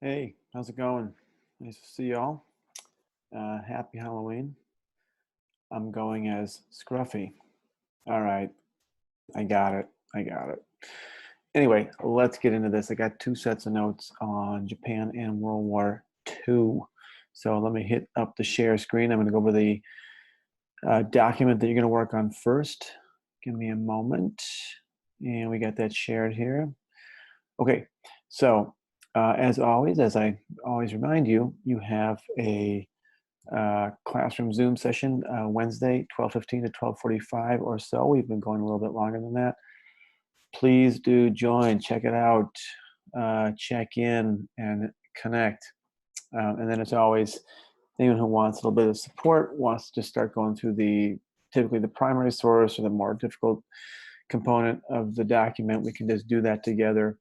Hey, how's it going? Nice to see y'all. Happy Halloween. I'm going as Scruffy. All right, I got it. I got it. Anyway, let's get into this. I got two sets of notes on Japan and World War II. So let me hit up the share screen. I'm going to go over the document that you're going to work on first. Give me a moment. And we got that shared here. Okay, so as always, as I always remind you, you have a classroom Zoom session Wednesday, 12:15 to 12:45 or so. We've been going a little bit longer than that. Please do join, check it out, check in and connect. And then as always, anyone who wants a little bit of support, wants to start going through typically the primary source or the more difficult component of the document, we can just do that together.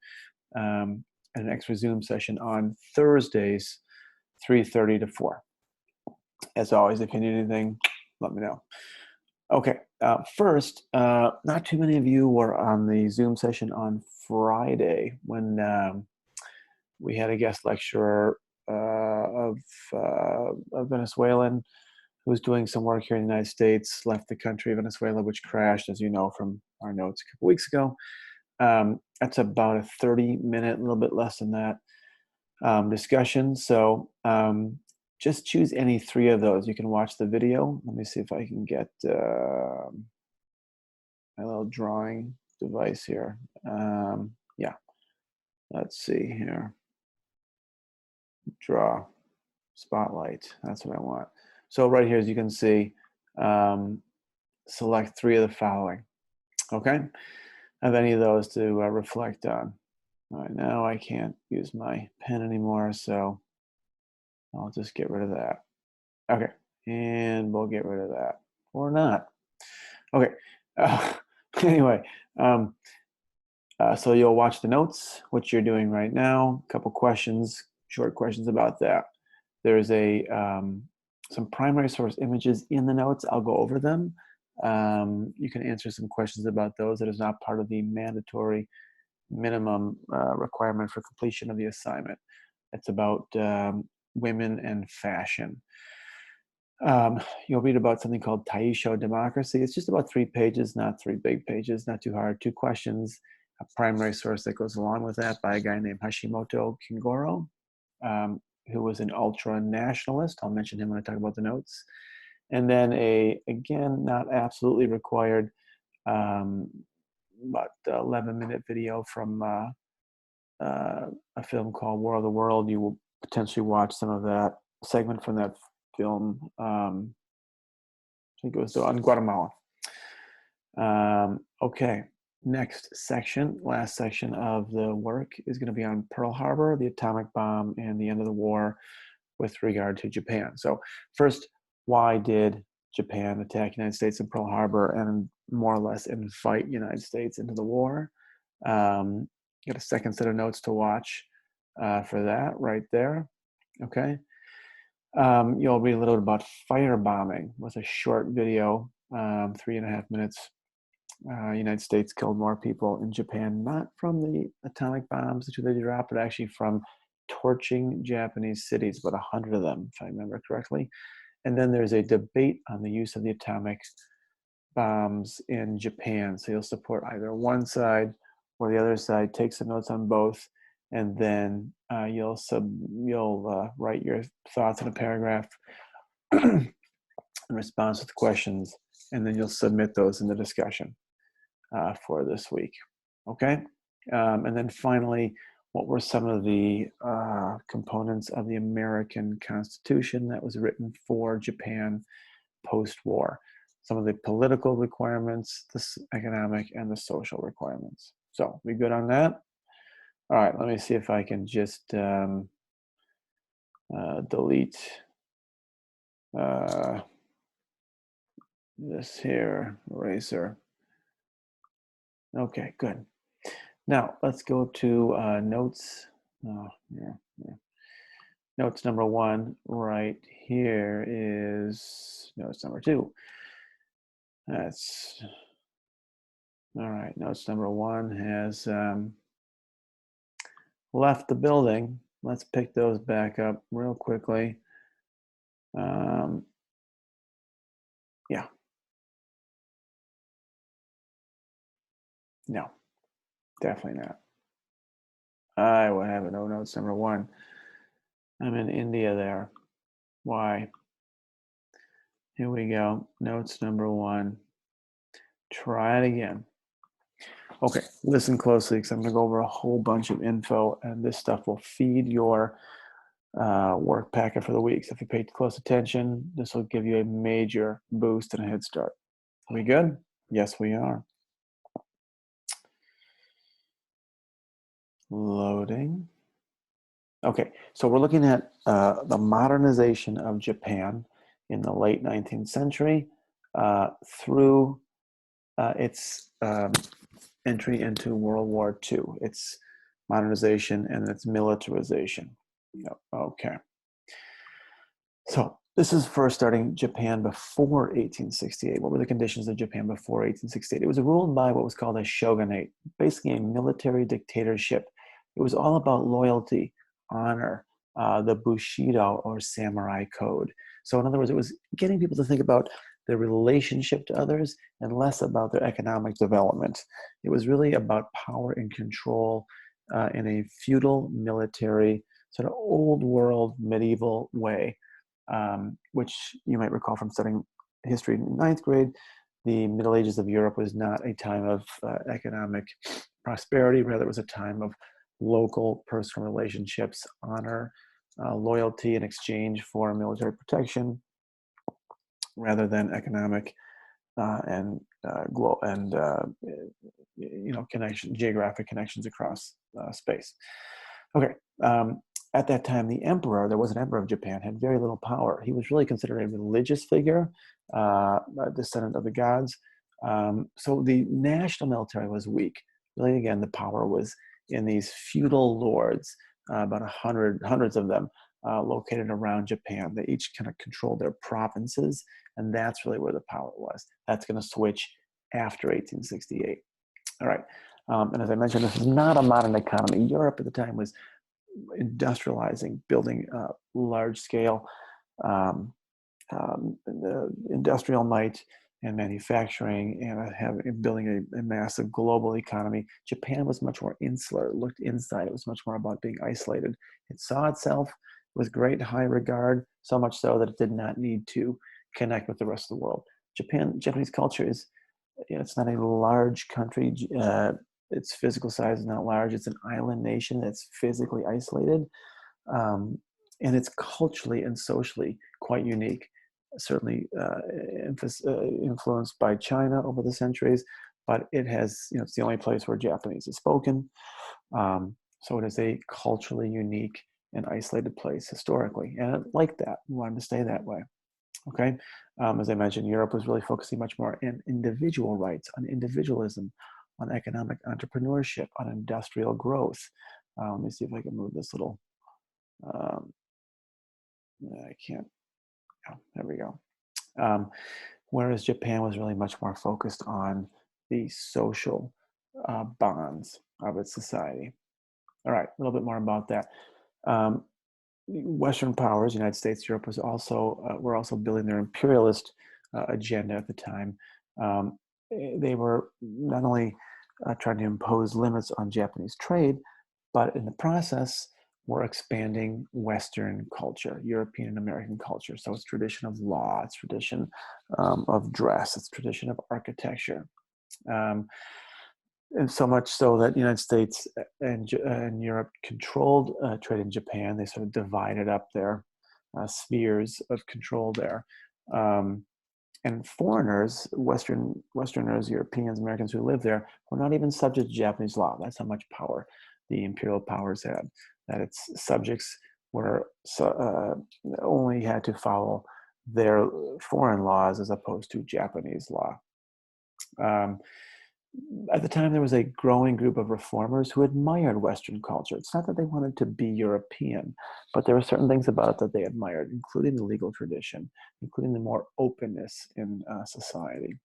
An extra Zoom session on Thursdays, 3:30 to 4. As always, if you need anything, let me know. Okay, first, not too many of you were on the Zoom session on Friday when we had a guest lecturer of Venezuelan who was doing some work here in the United States, left the country, Venezuela, which crashed, as you know from our notes a couple weeks ago. That's about a 30-minute, a little bit less than that, discussion. So just choose any three of those. You can watch the video. Let me see if I can get my little drawing device here. Yeah, let's see here. Draw, spotlight. That's what I want. So right here, as you can see, select three of the following. Okay, I have any of those to reflect on. All right, now I can't use my pen anymore, so I'll just get rid of that. Okay, and we'll get rid of that, or not. Okay, anyway, so you'll watch the notes, which you're doing right now. A couple questions, short questions about that. There's some primary source images in the notes. I'll go over them. You can answer some questions about those. That is not part of the mandatory minimum requirement for completion of the assignment. It's about women and fashion. You'll read about something called Taisho democracy. It's just about 3 pages, not 3 big pages, not too hard. 2 questions, a primary source that goes along with that by a guy named Hashimoto Kingoro, who was an ultra-nationalist. I'll mention him when I talk about the notes. And then again, not absolutely required, about 11-minute video from a film called War of the World. You will potentially watch some of that segment from that film. I think it was on Guatemala. Okay, next section, last section of the work is going to be on Pearl Harbor, the atomic bomb, and the end of the war with regard to Japan. So first, why did Japan attack the United States in Pearl Harbor and more or less invite the United States into the war? Got a second set of notes to watch for that right there. Okay. You'll read a little bit about firebombing with a short video, 3.5 minutes. United States killed more people in Japan, not from the atomic bombs that they dropped, but actually from torching Japanese cities, about 100 of them, if I remember correctly. And then there's a debate on the use of the atomic bombs in Japan. So you'll support either one side or the other side, take some notes on both, and then you'll write your thoughts in a paragraph in response to the questions, and then you'll submit those in the discussion for this week. Okay, and then finally, what were some of the components of the American Constitution that was written for Japan post-war? Some of the political requirements, the economic, and the social requirements. So we good on that? All right, let me see if I can just delete this here eraser. Okay, good. Now let's go to notes. Notes number 1 right here is notes number 2. That's all right. Notes number 1 has left the building. let's pick those back up real quickly. Yeah, no, definitely not. I would have no notes number one. I'm in India there. Why? Here we go. Notes number one. Try it again. Okay, listen closely because I'm going to go over a whole bunch of info, and this stuff will feed your work packet for the week. So if you pay close attention, this will give you a major boost and a head start. Are we good? Yes, we are. Loading. Okay, so we're looking at the modernization of Japan in the late 19th century through its entry into World War II, its modernization and its militarization. Yep. Okay. So this is first starting Japan before 1868. What were the conditions of Japan before 1868? It was ruled by what was called a shogunate, basically a military dictatorship. It was all about loyalty, honor, the Bushido or samurai code. So in other words, it was getting people to think about their relationship to others and less about their economic development. It was really about power and control in a feudal military, sort of old world medieval way. Which you might recall from studying history in ninth grade. The Middle Ages of Europe was not a time of economic prosperity, rather it was a time of local personal relationships, honor, loyalty in exchange for military protection, rather than economic and geographic connections across space. Okay. At that time, the emperor, there was an emperor of Japan, had very little power. He was really considered a religious figure, a descendant of the gods. So the national military was weak. Really, again, the power was in these feudal lords, about hundreds of them, located around Japan. They each kind of controlled their provinces, and that's really where the power was. That's going to switch after 1868. All right. And as I mentioned, this is not a modern economy. Europe at the time was industrializing, building large scale industrial might and manufacturing and building a massive global economy. Japan was much more insular. It looked inside. It was much more about being isolated. It saw itself with great high regard, so much so that it did not need to connect with the rest of the world. Japanese culture is, it's not a large country. Its physical size is not large. It's an island nation that's physically isolated. And it's culturally and socially quite unique. Certainly influenced by China over the centuries, but it has, it's the only place where Japanese is spoken. So it is a culturally unique and isolated place historically. And it liked that, wanted to stay that way. Okay. As I mentioned, Europe was really focusing much more on individual rights, on individualism, on economic entrepreneurship, on industrial growth. Let me see if I can move this little. I can't. Oh, there we go. Whereas Japan was really much more focused on the social bonds of its society. All right, a little bit more about that. Western powers, United States, Europe, were also building their imperialist agenda at the time. They were not only trying to impose limits on Japanese trade, but in the process were expanding Western culture, European and American culture. So it's tradition of law, it's tradition of dress, it's tradition of architecture. And so much so that the United States and Europe controlled trade in Japan. They sort of divided up their spheres of control there. And foreigners, Westerners, Europeans, Americans who lived there, were not even subject to Japanese law. That's how much power the imperial powers had, that its subjects were only had to follow their foreign laws as opposed to Japanese law. At the time, there was a growing group of reformers who admired Western culture. It's not that they wanted to be European, but there were certain things about it that they admired, including the legal tradition, including the more openness in society.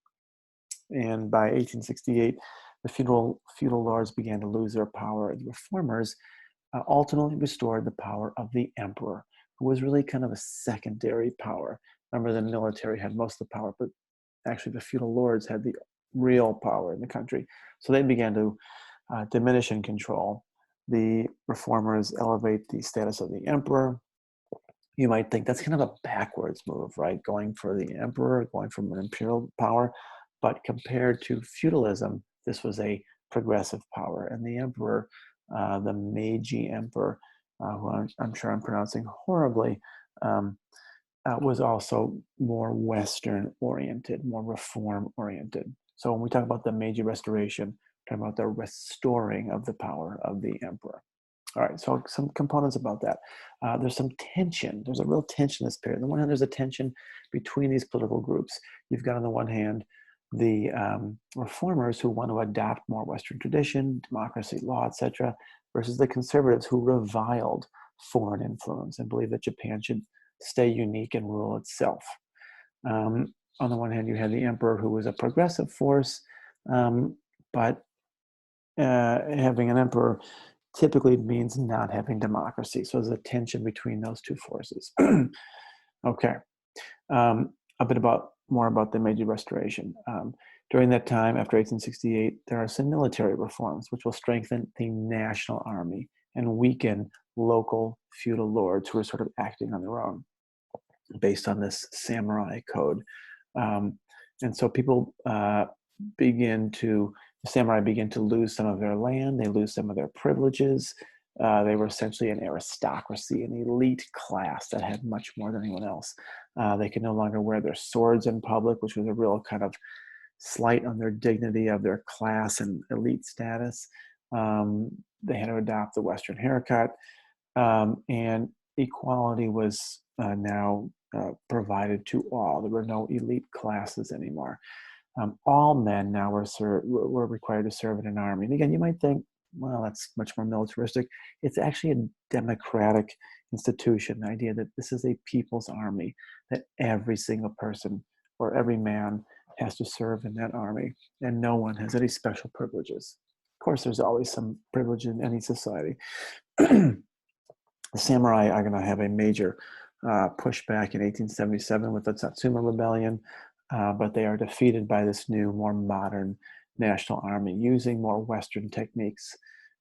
And by 1868, the feudal lords began to lose their power. The reformers ultimately restored the power of the emperor, who was really kind of a secondary power. Remember, the military had most of the power, but actually the feudal lords had the real power in the country. So they began to diminish in control. The reformers elevate the status of the emperor. You might think that's kind of a backwards move, right? Going for the emperor, going from an imperial power. But compared to feudalism, this was a progressive power. And the emperor, the Meiji emperor, who I'm sure I'm pronouncing horribly, um, was also more Western oriented, more reform oriented. So when we talk about the Meiji Restoration, we're talking about the restoring of the power of the emperor. All right, so some components about that. There's some tension. There's a real tension in this period. On the one hand, there's a tension between these political groups. You've got on the one hand the reformers who want to adopt more Western tradition, democracy, law, etc., versus the conservatives who reviled foreign influence and believe that Japan should stay unique and rule itself. On the one hand, you had the emperor who was a progressive force, but having an emperor typically means not having democracy. So there's a tension between those two forces. Okay. A bit more about the Meiji Restoration. During that time, after 1868, there are some military reforms which will strengthen the national army and weaken local feudal lords who are sort of acting on their own based on this samurai code. And so people samurai begin to lose some of their land, they lose some of their privileges. They were essentially an aristocracy, an elite class that had much more than anyone else. They could no longer wear their swords in public, which was a real kind of slight on their dignity of their class and elite status. They had to adopt the Western haircut, and equality was now provided to all. There were no elite classes anymore. All men now were required to serve in an army. And again, you might think, well, that's much more militaristic. It's actually a democratic institution, the idea that this is a people's army, that every single person or every man has to serve in that army, and no one has any special privileges. Of course, there's always some privilege in any society. The samurai are going to have a major pushback in 1877 with the Satsuma Rebellion, but they are defeated by this new, more modern national army using more Western techniques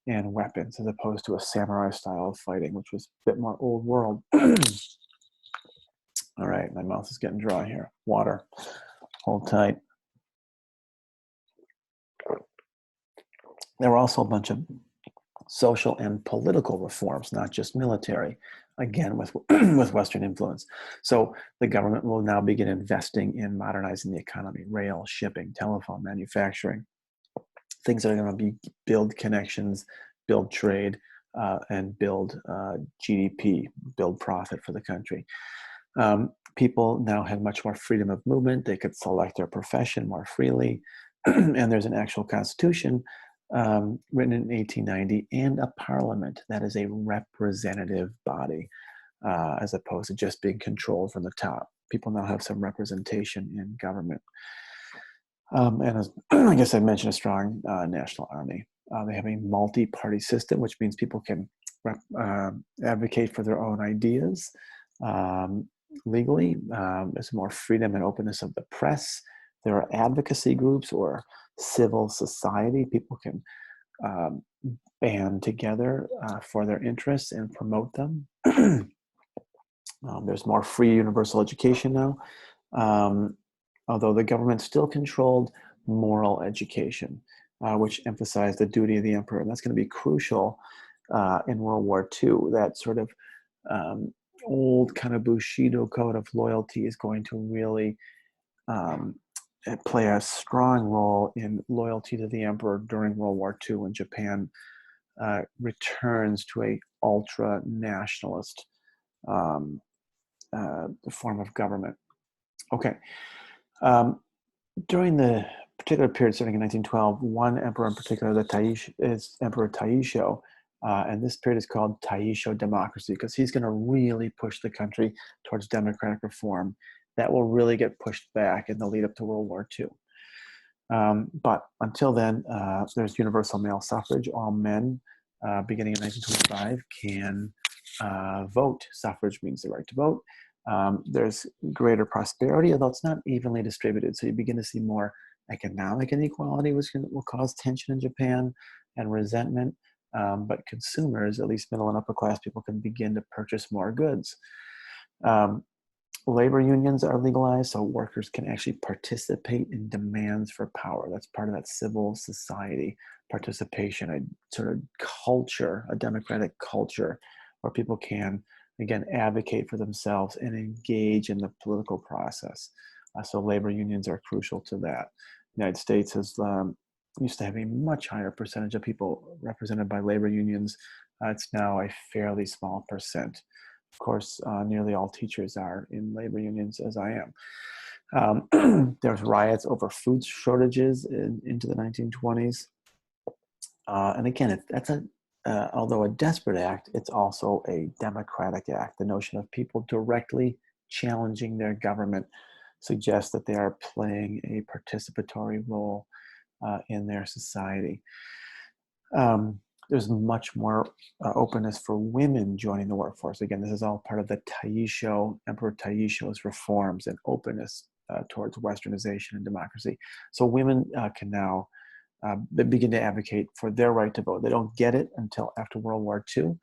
and weapons as opposed to a samurai style of fighting, which was a bit more old world. All right, my mouth is getting dry here. Water, hold tight. There were also a bunch of social and political reforms, not just military, again, with, with Western influence. So the government will now begin investing in modernizing the economy, rail, shipping, telephone, manufacturing, things that are going to build connections, build trade, and build GDP, build profit for the country. People now had much more freedom of movement. They could select their profession more freely. And there's an actual constitution written in 1890 and a parliament that is a representative body as opposed to just being controlled from the top. People now have some representation in government. And as I guess I mentioned, a strong national army. They have a multi-party system, which means people can advocate for their own ideas legally. There's more freedom and openness of the press. There are advocacy groups or civil society. People can band together for their interests and promote them. There's more free universal education now, although the government still controlled moral education, which emphasized the duty of the emperor. And that's going to be crucial in World War II. That sort of old kind of Bushido code of loyalty is going to really play a strong role in loyalty to the emperor during World War II when Japan returns to a ultra-nationalist form of government. Okay. During the particular period starting in 1912, one emperor in particular, is Emperor Taisho, and this period is called Taisho democracy because he's going to really push the country towards democratic reform. That will really get pushed back in the lead up to World War II. But until then, there's universal male suffrage. All men beginning in 1925, can vote. Suffrage means the right to vote. There's greater prosperity, although it's not evenly distributed. So you begin to see more economic inequality, which will cause tension in Japan and resentment. But consumers, at least middle and upper class people, can begin to purchase more goods. Um, Labor unions are legalized, so workers can actually participate in demands for power. That's part of that civil society participation, a sort of culture, a democratic culture, where people can, again, advocate for themselves and engage in the political process. So labor unions are crucial to that. The United States has used to have a much higher percentage of people represented by labor unions. It's now a fairly small percent. Of course, nearly all teachers are in labor unions, as I am. There's riots over food shortages into the 1920s. And again, although a desperate act, it's also a democratic act. The notion of people directly challenging their government suggests that they are playing a participatory role in their society. There's much more openness for women joining the workforce. Again, this is all part of the Emperor Taisho's reforms and openness towards westernization and democracy. So women can now they begin to advocate for their right to vote. They don't get it until after World War II,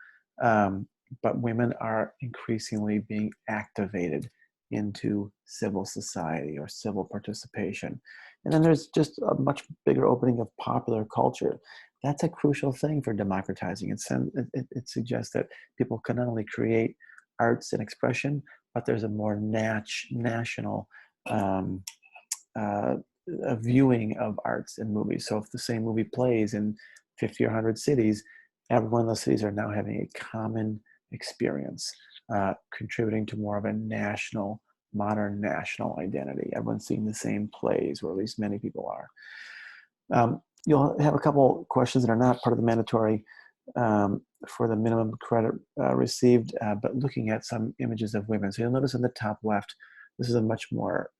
but women are increasingly being activated into civil society or civil participation. And then there's just a much bigger opening of popular culture. That's a crucial thing for democratizing. It suggests that people can not only create arts and expression, but there's a more national a viewing of arts and movies. So if the same movie plays in 50 or 100 cities, every one of those cities are now having a common experience, contributing to more of a modern national identity. Everyone's seeing the same plays, or at least many people are. You'll have a couple questions that are not part of the mandatory for the minimum credit received, but looking at some images of women. So you'll notice in the top left, this is a much more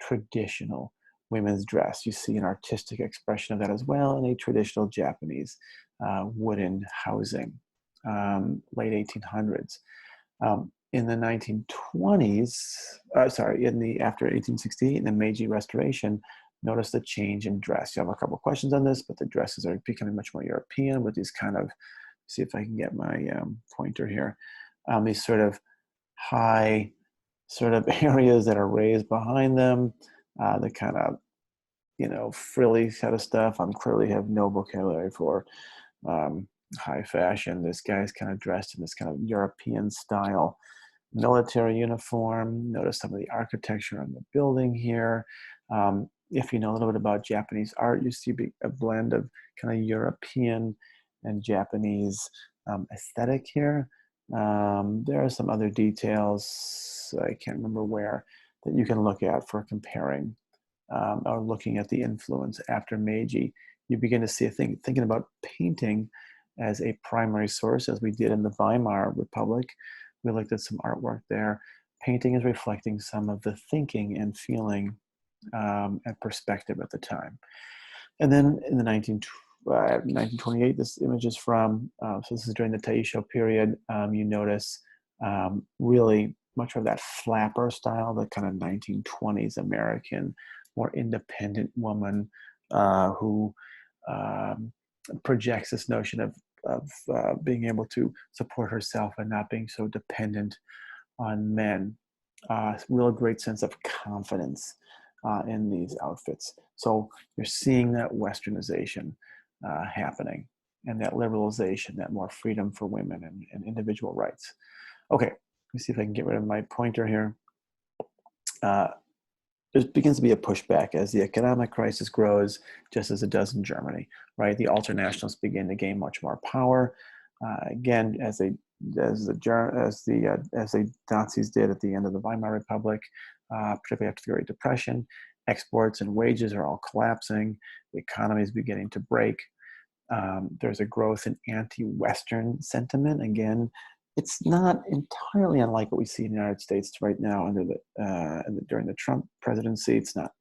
traditional women's dress. You see an artistic expression of that as well in a traditional Japanese wooden housing, late 1800s. In the 1920s, after 1868 and the Meiji Restoration, notice the change in dress. You have a couple of questions on this, but the dresses are becoming much more European with these kind of, see if I can get my pointer here, these sort of high sort of areas that are raised behind them, the kind of, frilly kind of stuff. I clearly have no vocabulary for high fashion. This guy's kind of dressed in this kind of European style military uniform. Notice some of the architecture on the building here. If you know a little bit about Japanese art, you see a blend of kind of European and Japanese aesthetic here. There are some other details, I can't remember where, that you can look at for comparing or looking at the influence after Meiji. You begin to see thinking about painting as a primary source, as we did in the Weimar Republic. We looked at some artwork there. Painting is reflecting some of the thinking and feeling and perspective at the time. And then in the 1928, this image is from, so this is during the Taisho period. You notice really much of that flapper style, the kind of 1920s American, more independent woman who projects this notion of being able to support herself and not being so dependent on men. Real great sense of confidence in these outfits. So you're seeing that westernization happening and that liberalization, that more freedom for women and individual rights. Okay, let me see if I can get rid of my pointer here. There begins to be a pushback as the economic crisis grows, just as it does in Germany, right? The ultranationalists begin to gain much more power. Again, as the Nazis did at the end of the Weimar Republic, particularly after the Great Depression, exports and wages are all collapsing. The economy is beginning to break. There's a growth in anti-Western sentiment. Again, it's not entirely unlike what we see in the United States right now during the Trump presidency. It's not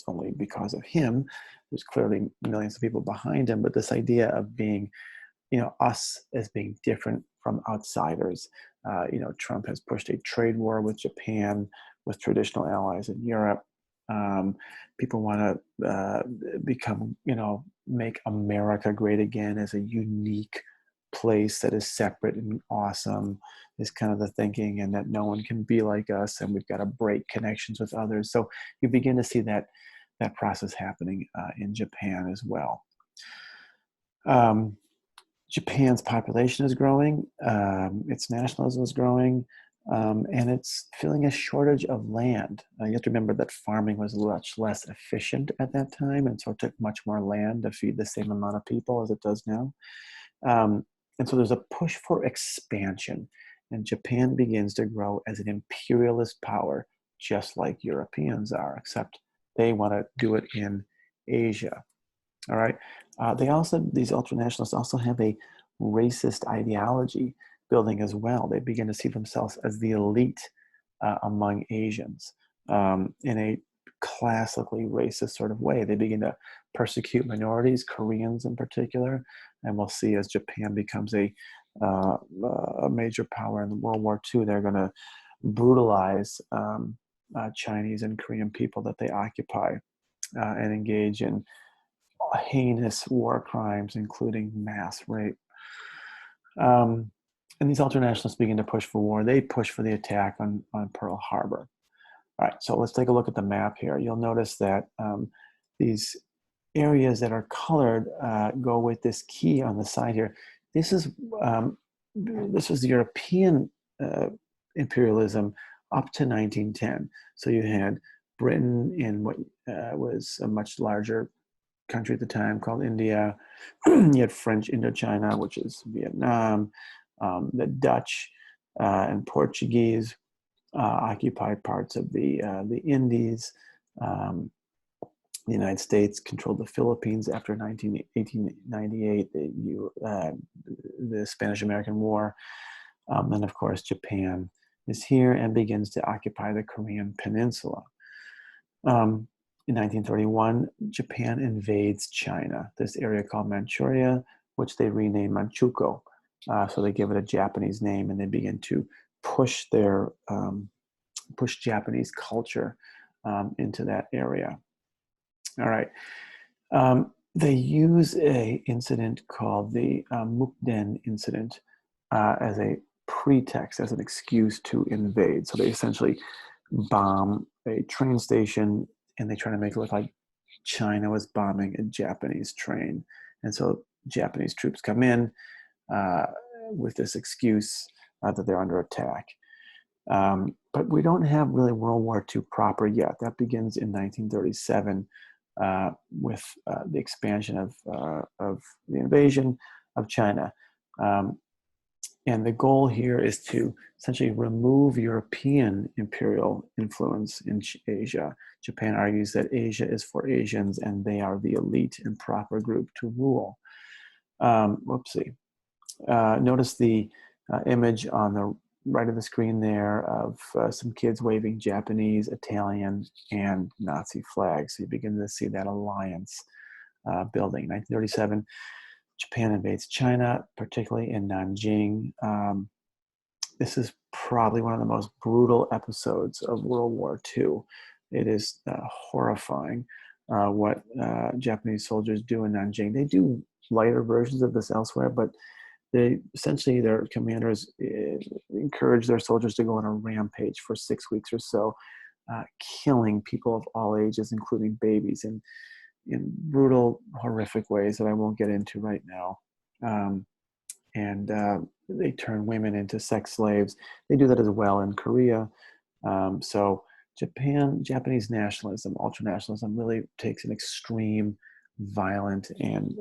only because of him. There's clearly millions of people behind him, but this idea of being us as being different from outsiders. Trump has pushed a trade war with Japan, with traditional allies in Europe. People want to become, make America great again as a unique place that is separate and awesome, is kind of the thinking, and that no one can be like us, and we've got to break connections with others. So you begin to see that process happening in Japan as well. Japan's population is growing, its nationalism is growing, and it's feeling a shortage of land. You have to remember that farming was much less efficient at that time, and so it took much more land to feed the same amount of people as it does now. And so there's a push for expansion, and Japan begins to grow as an imperialist power, just like Europeans are, except they want to do it in Asia. All right. These ultranationalists also have a racist ideology building as well. They begin to see themselves as the elite among Asians in a classically racist sort of way. They begin to persecute minorities, Koreans in particular, and we'll see as Japan becomes a major power in World War II, they're going to brutalize Chinese and Korean people that they occupy and engage in heinous war crimes, including mass rape. And these ultranationalists begin to push for war. They push for the attack on Pearl Harbor. All right, so let's take a look at the map here. You'll notice that these areas that are colored go with this key on the side here. This was the European imperialism up to 1910. So you had Britain in what was a much larger country at the time called India. You had French Indochina, which is Vietnam. The Dutch and Portuguese occupied parts of the Indies. The United States controlled the Philippines after 1898, the Spanish-American War. And of course, Japan is here and begins to occupy the Korean Peninsula. In 1931, Japan invades China, this area called Manchuria, which they rename Manchukuo. So they give it a Japanese name, and they begin to push Japanese culture into that area. All right. They use a incident called the Mukden incident as a pretext, as an excuse to invade. So they essentially bomb a train station, and they try to make it look like China was bombing a Japanese train. And so Japanese troops come in with this excuse that they're under attack. But we don't have really World War II proper yet. That begins in 1937 with the expansion of the invasion of China. And the goal here is to essentially remove European imperial influence in Asia. Japan argues that Asia is for Asians, and they are the elite and proper group to rule. Notice the image on the right of the screen there of some kids waving Japanese, Italian, and Nazi flags. So you begin to see that alliance building. 1937, Japan invades China, particularly in Nanjing. This is probably one of the most brutal episodes of World War II. It is horrifying what Japanese soldiers do in Nanjing. They do lighter versions of this elsewhere, but their commanders encourage their soldiers to go on a rampage for 6 weeks or so, killing people of all ages, including babies, in brutal, horrific ways that I won't get into right now. And they turn women into sex slaves. They do that as well in Korea. So Japanese nationalism, ultranationalism, really takes an extreme, violent, and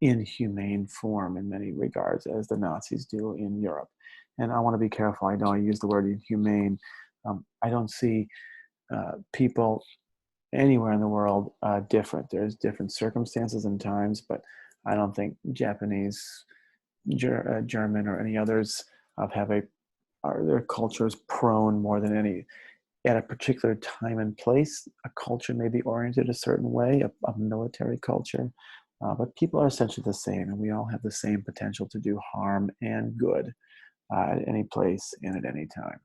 inhumane form in many regards, as the Nazis do in Europe. And I want to be careful. I know I use the word inhumane. I don't see people anywhere in the world different. There's different circumstances and times, but I don't think Japanese, German, or any others are their cultures prone more than any. At a particular time and place, a culture may be oriented a certain way, a military culture, But people are essentially the same, and we all have the same potential to do harm and good at any place and at any time.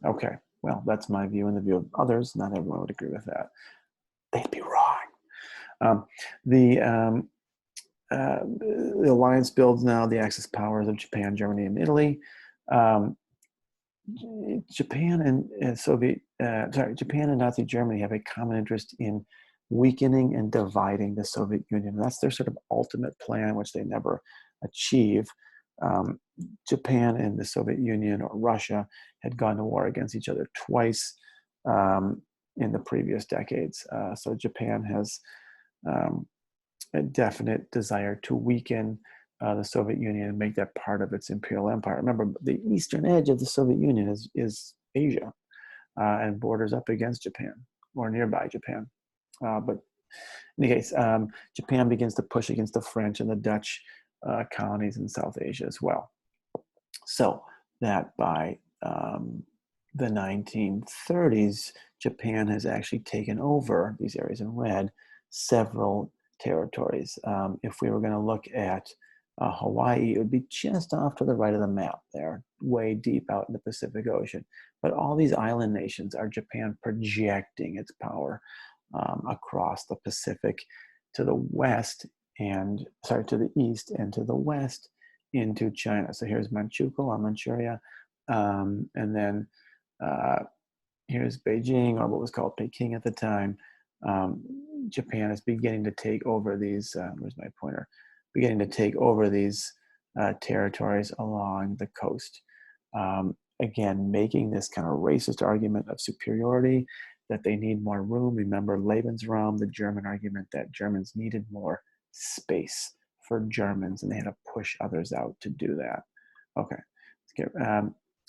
Okay, well, that's my view and the view of others. Not everyone would agree with that. They'd be wrong. Um, the, um, the alliance builds now the Axis powers of Japan, Germany, and Italy. Um, Japan and Japan and Nazi Germany have a common interest in weakening and dividing the Soviet Union. That's their sort of ultimate plan, which they never achieve. Um, Japan and the Soviet Union or Russia had gone to war against each other twice in the previous decades. So Japan has a definite desire to weaken the Soviet Union and make that part of its imperial empire. Remember, the eastern edge of the Soviet Union is Asia and borders up against Japan or nearby Japan. But in any case, Japan begins to push against the French and the Dutch colonies in South Asia as well. So that by the 1930s, Japan has actually taken over these areas in red, several territories. If we were going to look at Hawaii, it would be just off to the right of the map there, way deep out in the Pacific Ocean. But all these island nations are Japan projecting its power across the Pacific to the west and, sorry, to the east and to the west into China. So here's Manchukuo or Manchuria, and then here's Beijing, or what was called Peking at the time. Japan is beginning to take over these, where's my pointer? Beginning to take over these territories along the coast. Again, making this kind of racist argument of superiority, that they need more room. Remember Lebensraum, the German argument that Germans needed more space for Germans, and they had to push others out to do that. Okay, let's get,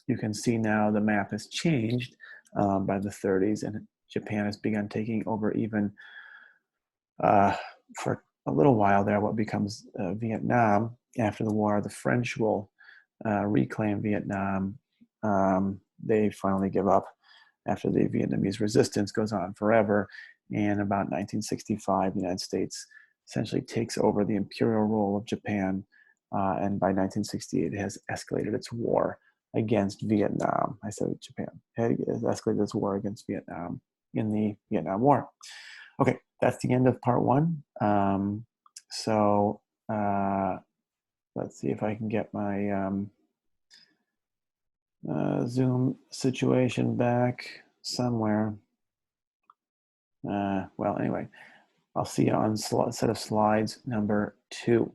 you can see now the map has changed by the 30s, and Japan has begun taking over even for a little while there what becomes Vietnam. After the war, the French will reclaim Vietnam. They finally give up after the Vietnamese resistance goes on forever. And about 1965, the United States essentially takes over the imperial rule of Japan. And by 1968, it has escalated its war against Vietnam. I said Japan. It has escalated its war against Vietnam in the Vietnam War. Okay, that's the end of part one. Let's see if I can get my Zoom situation back somewhere. Well, anyway, I'll see you on set of slides number 2.